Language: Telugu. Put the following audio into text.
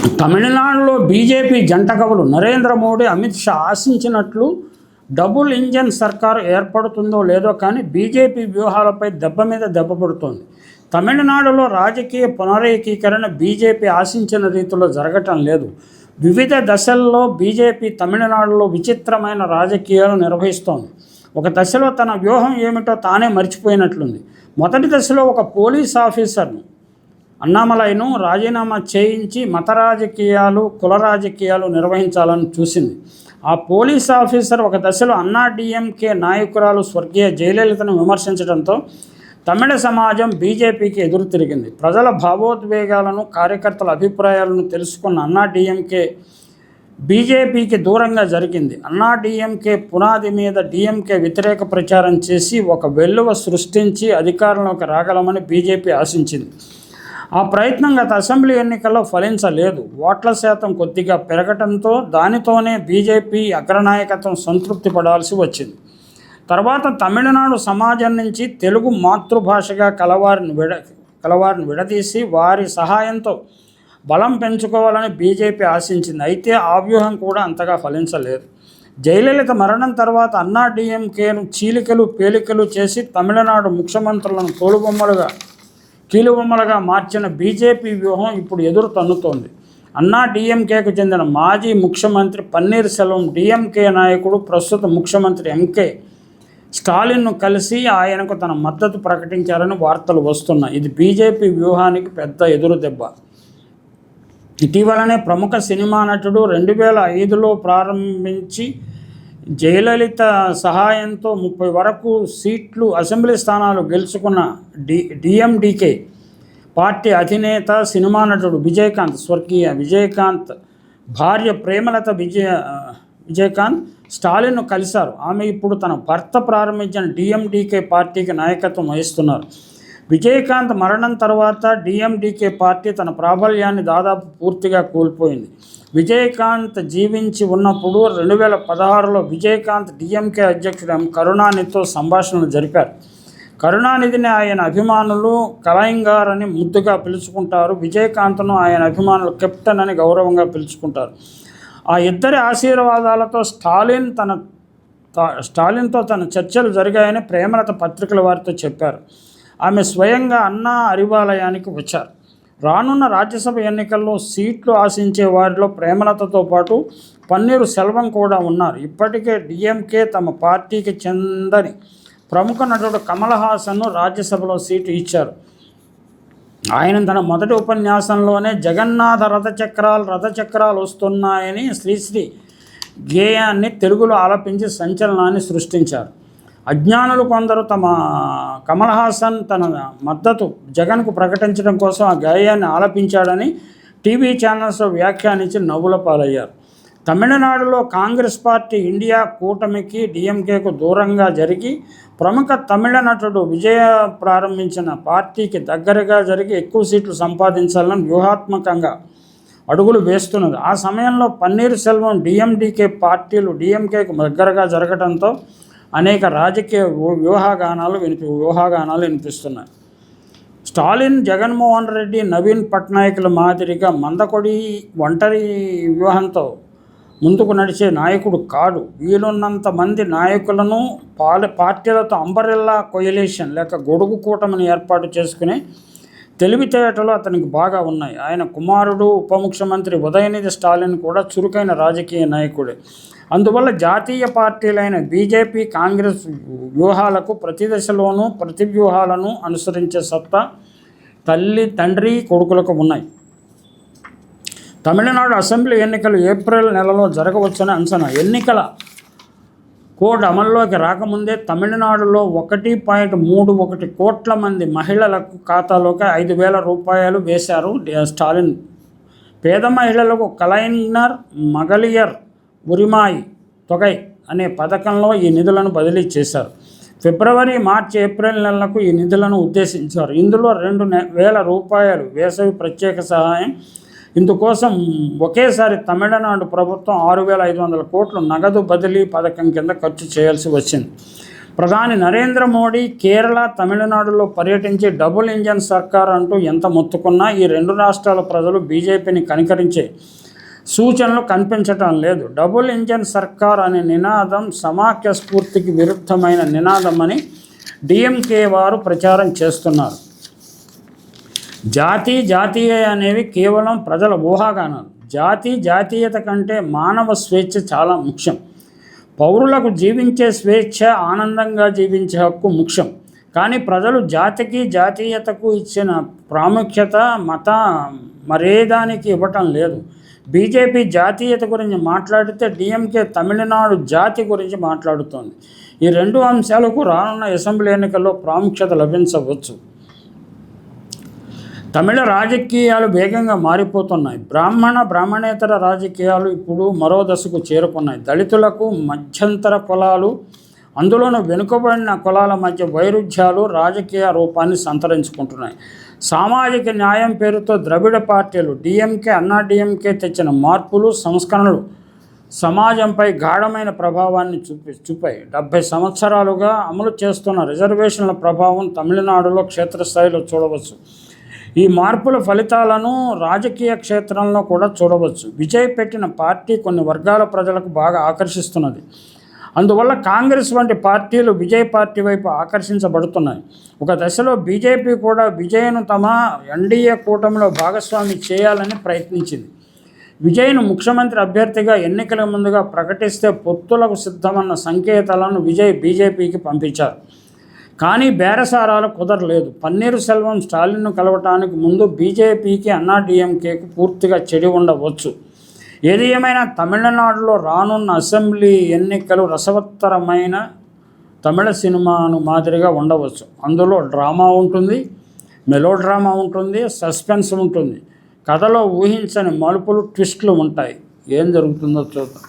తమిళనాడులో బీజేపీ జంట కవులు నరేంద్ర మోడీ, అమిత్ షా ఆశించినట్లు డబుల్ ఇంజన్ సర్కారు ఏర్పడుతుందో లేదో కానీ బీజేపీ వ్యూహాలపై దెబ్బ మీద దెబ్బ పడుతోంది. తమిళనాడులో రాజకీయ పునరేకీకరణ బీజేపీ ఆశించిన రీతిలో జరగటం లేదు. వివిధ దశల్లో బీజేపీ తమిళనాడులో విచిత్రమైన రాజకీయాలు నిర్వహిస్తోంది. ఒక దశలో తన వ్యూహం ఏమిటో తానే మర్చిపోయినట్లుంది. మొదటి దశలో ఒక పోలీస్ ఆఫీసర్ను అన్నామలైను రాజీనామా చేయించి మత రాజకీయాలు, కుల రాజకీయాలు నిర్వహించాలని చూసింది. ఆ పోలీస్ ఆఫీసర్ ఒక దశలో అన్నాడీఎంకే నాయకురాలు స్వర్గీయ జయలలితను విమర్శించడంతో తమిళ సమాజం బీజేపీకి ఎదురు తిరిగింది. ప్రజల భావోద్వేగాలను, కార్యకర్తల అభిప్రాయాలను తెలుసుకున్న అన్నాడీఎంకే బీజేపీకి దూరంగా జరిగింది. అన్నాడీఎంకే పునాది మీద డీఎంకే వ్యతిరేక ప్రచారం చేసి ఒక వెల్లువ సృష్టించి అధికారంలోకి రాగలమని బీజేపీ ఆశించింది. ఆ ప్రయత్నం గత అసెంబ్లీ ఎన్నికల్లో ఫలించలేదు. ఓట్ల శాతం కొద్దిగా పెరగటంతో దానితోనే బీజేపీ అగ్రనాయకత్వం సంతృప్తి పడాల్సి వచ్చింది. తర్వాత తమిళనాడు సమాజం నుంచి తెలుగు మాతృభాషగా కలవారిని విడదీసి వారి సహాయంతో బలం పెంచుకోవాలని బీజేపీ ఆశించింది. అయితే ఆ వ్యూహం కూడా అంతగా ఫలించలేదు. జయలలిత మరణం తర్వాత అన్నాడీఎంకేను చీలికలు పేలికలు చేసి తమిళనాడు ముఖ్యమంత్రులను కీలుబొమ్మలుగా మార్చిన బీజేపీ వ్యూహం ఇప్పుడు ఎదురు తన్నుతోంది. అన్నాడీఎంకేకు చెందిన మాజీ ముఖ్యమంత్రి పన్నీర్ సెల్వం, డీఎంకే నాయకుడు ప్రస్తుత ముఖ్యమంత్రి ఎంకే స్టాలిన్ను కలిసి ఆయనకు తన మద్దతు ప్రకటించారని వార్తలు వస్తున్నాయి. ఇది బీజేపీ వ్యూహానికి పెద్ద ఎదురు దెబ్బ. ఇటీవలనే ప్రముఖ సినిమా నటుడు 2005లో ప్రారంభించి జయలలిత సహాయంతో 30 వరకు సీట్లు అసెంబ్లీ స్థానాలు గెలుచుకున్న డిఎండికే పార్టీ అధినేత సినిమా నటుడు విజయకాంత్, స్వర్గీయ విజయకాంత్ భార్య ప్రేమలత విజయకాంత్ స్టాలిన్ను కలిశారు. ఆమె ఇప్పుడు తన భర్త ప్రారంభించిన డిఎండికే పార్టీకి నాయకత్వం వహిస్తున్నారు. విజయకాంత్ మరణం తర్వాత డిఎండికే పార్టీ తన ప్రాబల్యాన్ని దాదాపు పూర్తిగా కోల్పోయింది. విజయకాంత్ జీవించి ఉన్నప్పుడు 2016లో విజయకాంత్ డిఎంకే అధ్యక్షుడు కరుణానిధితో సంభాషణలు జరిపారు. కరుణానిధిని ఆయన అభిమానులు కలయింగార్ అని ముద్దుగా పిలుచుకుంటారు. విజయకాంత్ను ఆయన అభిమానులు కెప్టెన్ అని గౌరవంగా పిలుచుకుంటారు. ఆ ఇద్దరి ఆశీర్వాదాలతో స్టాలిన్తో తన చర్చలు జరిగాయని ప్రేమలత పత్రికల వారితో చెప్పారు. ఆమె స్వయంగా అన్నా అరివాలయానికి వచ్చారు. రానున్న రాజ్యసభ ఎన్నికల్లో సీట్లు ఆశించే వారిలో ప్రేమలతతో పాటు పన్నీరు సెల్వం కూడా ఉన్నారు. ఇప్పటికే డిఎంకే తమ పార్టీకి చెందని ప్రముఖ నటుడు కమల్ హాసన్ను రాజ్యసభలో సీటు ఇచ్చారు. ఆయన తన మొదటి ఉపన్యాసంలోనే జగన్నాథ రథచక్రాలు వస్తున్నాయని శ్రీశ్రీ గేయాన్ని తెలుగులో ఆలపించి సంచలనాన్ని సృష్టించారు. అజ్ఞానులు కొందరు కమల్ హాసన్ తన మద్దతు జగన్కు ప్రకటించడం కోసం ఆ గేయాన్ని ఆలపించాడని టీవీ ఛానల్స్లో వ్యాఖ్యానించి నవ్వుల పాలయ్యారు. తమిళనాడులో కాంగ్రెస్ పార్టీ ఇండియా కూటమికి డిఎంకేకు దూరంగా జరిగి ప్రముఖ తమిళ నటుడు విజయ ప్రారంభించిన పార్టీకి దగ్గరగా జరిగి ఎక్కువ సీట్లు సంపాదించాలని వ్యూహాత్మకంగా అడుగులు వేస్తున్నది. ఆ సమయంలో పన్నీర్ సెల్వం డిఎండికే పార్టీలు డిఎంకేకు దగ్గరగా జరగడంతో అనేక రాజకీయ వ్యూహాగానాలు వినిపిస్తున్నాయి. స్టాలిన్, జగన్మోహన్ రెడ్డి, నవీన్ పట్నాయకుల మాదిరిగా మందకొడి ఒంటరి వ్యూహంతో ముందుకు నడిచే నాయకుడు కాడు. వీలున్నంత మంది నాయకులను పార్టీలతో అంబరెల్లా కొయిలేషన్ లేక గొడుగు కూటమిని ఏర్పాటు చేసుకునే తెలివితేటలు అతనికి బాగా ఉన్నాయి. ఆయన కుమారుడు ఉప ముఖ్యమంత్రి ఉదయనిధి స్టాలిన్ కూడా చురుకైన రాజకీయ నాయకుడే. అందువల్ల జాతీయ పార్టీలైన బీజేపీ, కాంగ్రెస్ వ్యూహాలకు ప్రతి దశలోనూ ప్రతి వ్యూహాలను అనుసరించే సత్తా తండ్రి కొడుకులకు ఉన్నాయి. తమిళనాడు అసెంబ్లీ ఎన్నికలు ఏప్రిల్ నెలలో జరగవచ్చని అంచనా. ఎన్నికల కోడ్ అమల్లోకి రాకముందే తమిళనాడులో 1.31 కోట్ల మంది మహిళలకు ఖాతాలోకి 5,000 రూపాయలు వేశారు స్టాలిన్. పేద మహిళలకు కలైనర్ మగలియర్ ఉరిమాయి తొగై అనే పథకంలో ఈ నిధులను బదిలీ చేశారు. ఫిబ్రవరి, మార్చి, ఏప్రిల్ నెలలకు ఈ నిధులను ఉద్దేశించారు. ఇందులో 2,000 రూపాయలు వేసవి ప్రత్యేక సహాయం. ఇందుకోసం ఒకేసారి తమిళనాడు ప్రభుత్వం 6,500 కోట్లు నగదు బదిలీ పథకం కింద ఖర్చు చేయాల్సి వచ్చింది. ప్రధాని నరేంద్ర మోడీ కేరళ, తమిళనాడులో పర్యటించి డబుల్ ఇంజన్ సర్కార్ అంటూ ఎంత మొత్తుకున్నా ఈ రెండు రాష్ట్రాల ప్రజలు బీజేపీని కనికరించే సూచనలు కనిపించటం లేదు. డబుల్ ఇంజన్ సర్కార్ అనే నినాదం సమాఖ్య స్ఫూర్తికి విరుద్ధమైన నినాదమని డిఎంకే వారు ప్రచారం చేస్తున్నారు. జాతీయ అనేవి కేవలం ప్రజల ఊహాగానాలు. జాతీయత కంటే మానవ స్వేచ్ఛ చాలా ముఖ్యం. పౌరులకు జీవించే స్వేచ్ఛ, ఆనందంగా జీవించే హక్కు ముఖ్యం. కానీ ప్రజలు జాతీయతకు ఇచ్చిన ప్రాముఖ్యత మరేదానికి ఇవ్వటం లేదు. బీజేపీ జాతీయత గురించి మాట్లాడితే డిఎంకే తమిళనాడు జాతి గురించి మాట్లాడుతోంది. ఈ రెండు అంశాలకు రానున్న అసెంబ్లీ ఎన్నికల్లో ప్రాముఖ్యత లభించవచ్చు. తమిళ రాజకీయాలు వేగంగా మారిపోతున్నాయి. బ్రాహ్మణేతర రాజకీయాలు ఇప్పుడు మరో దశకు చేరుకున్నాయి. దళితులకు, మధ్యంతర కులాలు, అందులోనూ వెనుకబడిన కులాల మధ్య వైరుధ్యాలు రాజకీయ రూపాన్ని సంతరించుకుంటున్నాయి. సామాజిక న్యాయం పేరుతో ద్రవిడ పార్టీలు డిఎంకే, అన్నా డిఎంకే తెచ్చిన మార్పులు, సంస్కరణలు సమాజంపై గాఢమైన ప్రభావాన్ని చూపాయి. 70 సంవత్సరాలుగా అమలు చేస్తున్న రిజర్వేషన్ల ప్రభావం తమిళనాడులో క్షేత్రస్థాయిలో చూడవచ్చు. ఈ మార్పుల ఫలితాలను రాజకీయ క్షేత్రంలో కూడా చూడవచ్చు. విజయ్ పెట్టిన పార్టీ కొన్ని వర్గాల ప్రజలకు బాగా ఆకర్షిస్తున్నది. అందువల్ల కాంగ్రెస్ వంటి పార్టీలు విజయ్ పార్టీ వైపు ఆకర్షించబడుతున్నాయి. ఒక దశలో బీజేపీ కూడా విజయ్ను తమ ఎన్డీఏ కూటమిలో భాగస్వామి చేయాలని ప్రయత్నించింది. విజయ్ను ముఖ్యమంత్రి అభ్యర్థిగా ఎన్నికల ముందుగా ప్రకటిస్తే పొత్తులకు సిద్ధమన్న సంకేతాలను విజయ్ బీజేపీకి పంపించారు. కానీ బేరసారాలు కుదరలేదు. పన్నీరు సెల్వం స్టాలిన్ను కలవటానికి ముందు బీజేపీకి, అన్నా డిఎంకేకు పూర్తిగా చెడి ఉండవచ్చు. ఏది ఏమైనా తమిళనాడులో రానున్న అసెంబ్లీ ఎన్నికలు రసవత్తరమైన తమిళ సినిమాను మాదిరిగా ఉండవచ్చు. అందులో డ్రామా ఉంటుంది, మెలో డ్రామా ఉంటుంది, సస్పెన్స్ ఉంటుంది. కథలో ఊహించని మలుపులు, ట్విస్టులు ఉంటాయి. ఏం జరుగుతుందో చూద్దాం.